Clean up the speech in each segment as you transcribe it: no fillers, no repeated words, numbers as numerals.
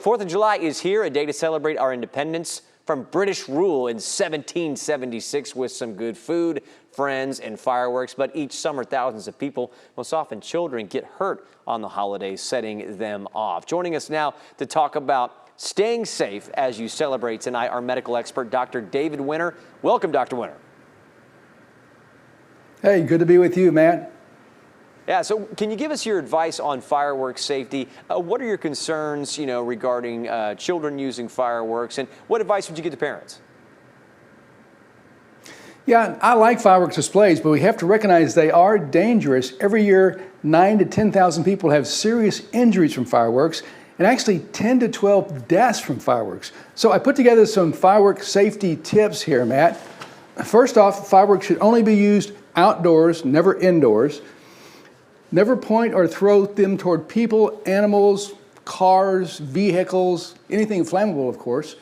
4th of July is here, a day to celebrate our independence from British rule in 1776 with some good food, friends, and fireworks. But each summer, thousands of people, most often children, get hurt on the holidays, setting them off. Joining us now to talk about staying safe as you celebrate tonight, our medical expert, Dr. David Winter. Welcome, Dr. Winter. Hey, good to be with you, Matt. Yeah, so can you give us your advice on fireworks safety? What are your concerns, regarding children using fireworks, and what advice would you give to parents? Yeah, I like fireworks displays, but we have to recognize they are dangerous. Every year, 9,000 to 10,000 people have serious injuries from fireworks, and actually 10 to 12 deaths from fireworks. So I put together some firework safety tips here, Matt. First off, fireworks should only be used outdoors, never indoors. Never point or throw them toward people, animals, cars, vehicles, anything flammable, of course.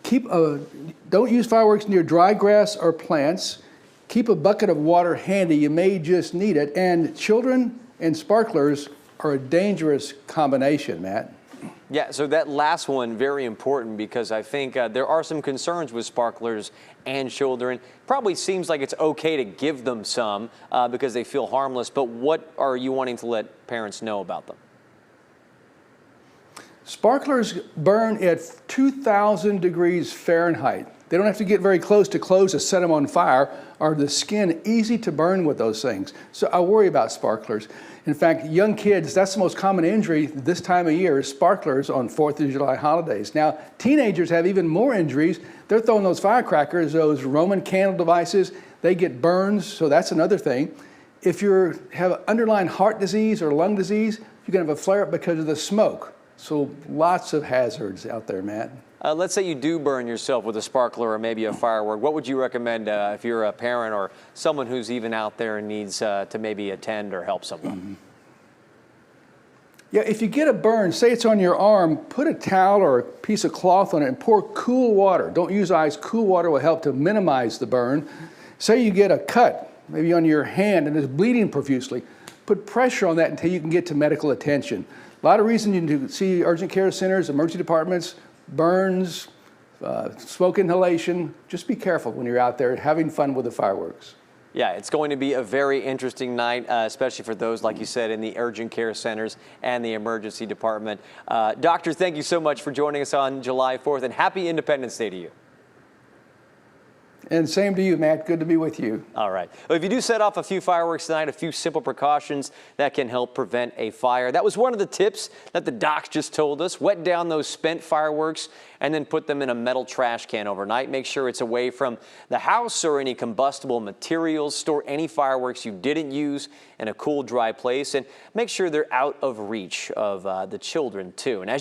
Don't use fireworks near dry grass or plants. Keep a bucket of water handy. You may just need it. And children and sparklers are a dangerous combination, Matt. Yeah, so that last one, very important, because I think there are some concerns with sparklers and children. Probably seems like it's okay to give them some because they feel harmless, but what are you wanting to let parents know about them? Sparklers burn at 2,000 degrees Fahrenheit. They don't have to get very close to clothes to set them on fire, or the skin easy to burn with those things. So I worry about sparklers. In fact, young kids, that's the most common injury this time of year is sparklers on 4th of July holidays. Now, teenagers have even more injuries. They're throwing those firecrackers, those Roman candle devices. They get burns, so that's another thing. If you have underlying heart disease or lung disease, you can have a flare-up because of the smoke. So lots of hazards out there, Matt. Let's say you do burn yourself with a sparkler or maybe a firework. What would you recommend if you're a parent or someone who's even out there and needs to maybe attend or help someone? Mm-hmm. Yeah, if you get a burn, say it's on your arm, put a towel or a piece of cloth on it and pour cool water. Don't use ice. Cool water will help to minimize the burn. Say you get a cut, maybe on your hand, and it's bleeding profusely. Put pressure on that until you can get to medical attention. A lot of reasons you can see urgent care centers, emergency departments, burns, smoke inhalation. Just be careful when you're out there having fun with the fireworks. Yeah, it's going to be a very interesting night, especially for those, like you said, in the urgent care centers and the emergency department. Doctor, thank you so much for joining us on July 4th, and happy Independence Day to you. And same to you, Matt. Good to be with you. All right. Well, if you do set off a few fireworks tonight, a few simple precautions that can help prevent a fire. That was one of the tips that the docs just told us. Wet down those spent fireworks and then put them in a metal trash can overnight. Make sure it's away from the house or any combustible materials. Store any fireworks you didn't use in a cool, dry place, and make sure they're out of reach of the children, too. And as